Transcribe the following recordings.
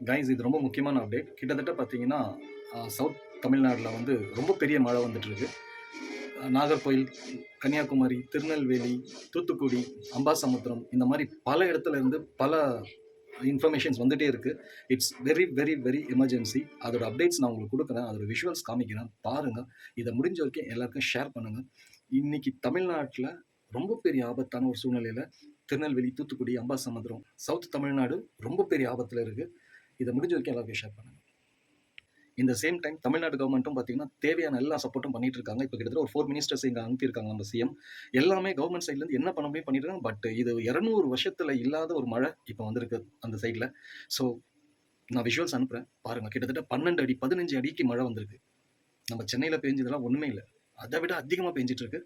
Guys இது ரொம்ப முக்கியமான அப்டேட். கிட்டத்தட்ட பார்த்தீங்கன்னா, சவுத் தமிழ்நாடுல வந்து ரொம்ப பெரிய மழை வந்துட்டுருக்கு. நாகர்கோயில், கன்னியாகுமரி, திருநெல்வேலி, தூத்துக்குடி, அம்பாசமுத்திரம் இந்த மாரி பல இடத்துல இருந்து பல இன்ஃபர்மேஷன்ஸ் வந்துட்டே இருக்குது. It's very very very emergency. அதோட அப்டேட்ஸ் நான் உங்களுக்கு கொடுக்குறேன். அதோட விஷுவல்ஸ் காமிக்கிறேன் பாருங்கள். இதை முடிஞ்ச வரைக்கும் எல்லாருக்கும் ஷேர் பண்ணுங்கள். இன்னைக்கு தமிழ்நாட்டில் ரொம்ப பெரிய ஆபத்தான ஒரு சூழ்நிலையில் திருநெல்வேலி, தூத்துக்குடி, அம்பாசமுத்திரம், சவுத் தமிழ்நாடு ரொம்ப பெரிய ஆபத்தில் இருக்குது. இதை முடிஞ்ச வரைக்கும் எல்லாருக்கும் ஷேர் பண்ணுங்கள். இந்த சேம் டைம் தமிழ்நாடு கவர்மெண்ட்டும் பார்த்தீங்கன்னா தேவையான எல்லா சப்போர்ட்டும் பண்ணிட்டு இருக்காங்க. இப்போ கிட்டத்தட்ட ஒரு 4 மினிஸ்டர்ஸ் இங்கே அனுப்பியிருக்காங்க நம்ம சிஎம். எல்லாமே கவர்மெண்ட் சைட்லேருந்து என்ன பண்ண முடியும் பண்ணிட்டு இருக்காங்க. பட் இது 200 வருஷத்தில் இல்லாத ஒரு மழை இப்போ வந்திருக்கு அந்த சைடில். ஸோ நான் விஷுவல்ஸ் அனுப்புகிறேன் பாருங்கள். கிட்டத்தட்ட 12 அடி 15 அடிக்கு மழை வந்திருக்கு. நம்ம சென்னையில் பெஞ்சதெல்லாம் ஒன்றுமே இல்லை, அதை விட அதிகமாக பெஞ்சிட்டு இருக்கு.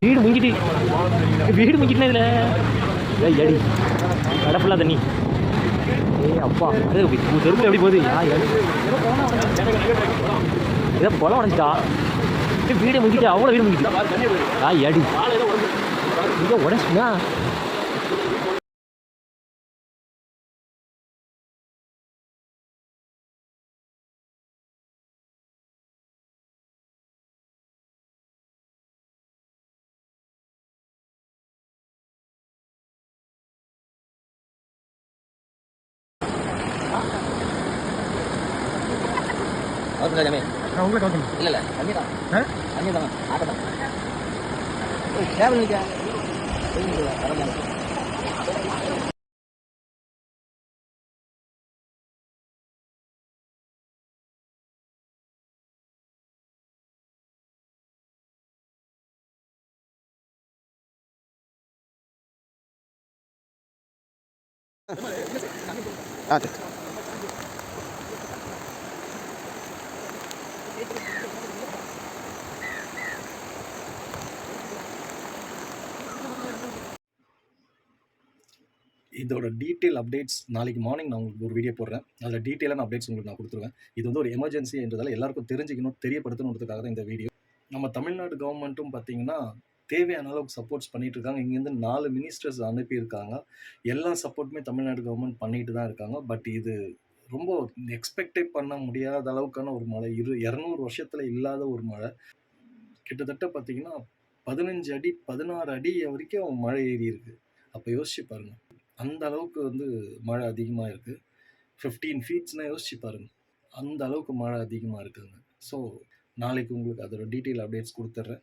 வீடு முங்கிட்டு இதில் அடி கடப்பெல்லாம் தண்ணி. அப்பா தெருவில் எப்படி போகுது? ஏதோ பொலம் உடஞ்சிட்டா. வீடு முங்கிட்டு அவ்வளோ வீடு முங்கிட்டு அடி இங்கே உடச்சுனா. இல்லை கம்மி தான் ஆட்டோ தான் கேபிள் நிற்க. இதோட டீட்டெயில் அப்டேட்ஸ் நாளைக்கு மார்னிங் நான் உங்களுக்கு ஒரு வீடியோ போடுறேன். அதில் டீட்டெயிலான அப்டேட்ஸ் உங்களுக்கு நான் கொடுத்துருவேன். இது வந்து ஒரு எமர்ஜென்சி என்றதால் எல்லாருக்கும் தெரிஞ்சுக்கணும், தெரியப்படுத்தணுன்றதுக்காக தான் இந்த வீடியோ. நம்ம தமிழ்நாடு கவர்மெண்ட்டும் பார்த்தீங்கன்னா தேவையான அளவுக்கு சப்போர்ட்ஸ் பண்ணிட்டு இருக்காங்க. இங்கேருந்து 4 மினிஸ்டர்ஸ் அனுப்பியிருக்காங்க. எல்லா சப்போர்ட்டுமே தமிழ்நாடு கவர்மெண்ட் பண்ணிட்டு தான் இருக்காங்க. பட் இது ரொம்ப எக்ஸ்பெக்டே பண்ண முடியாத அளவுக்கான ஒரு மழை. 200 வருஷத்துல இல்லாத ஒரு மழை. கிட்டத்தட்ட பார்த்தீங்கன்னா 15 அடி 16 அடி வரைக்கும் மழை ஏறி இருக்கு. அப்போ யோசிச்சு பாருங்க. அந்த அளவுக்கு வந்து மழை அதிகமாக இருக்கு. 15 ஃபீட்ஸ்னால் யோசிச்சு பாருங்க. அந்த அளவுக்கு மழை அதிகமாக இருக்குங்க. ஸோ நாளைக்கு உங்களுக்கு அதோட டீட்டெயில் அப்டேட்ஸ் கொடுத்துட்றேன்.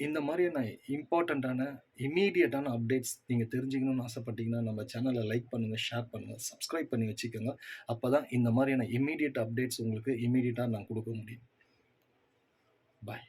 இந்த மாதிரியான இம்பார்ட்டண்ட்டான இம்மீடியட்டான அப்டேட்ஸ் நீங்கள் தெரிஞ்சுக்கணும்னு ஆசைப்பட்டீங்கன்னா நம்ம சேனலை லைக் பண்ணுங்கள், ஷேர் பண்ணுங்கள், சப்ஸ்கிரைப் பண்ணி வச்சுக்கோங்க. அப்போ தான் இந்த மாதிரியான இம்மீடியட் அப்டேட்ஸ் உங்களுக்கு இம்மீடியட்டாக நான் கொடுக்க முடியும். பாய்.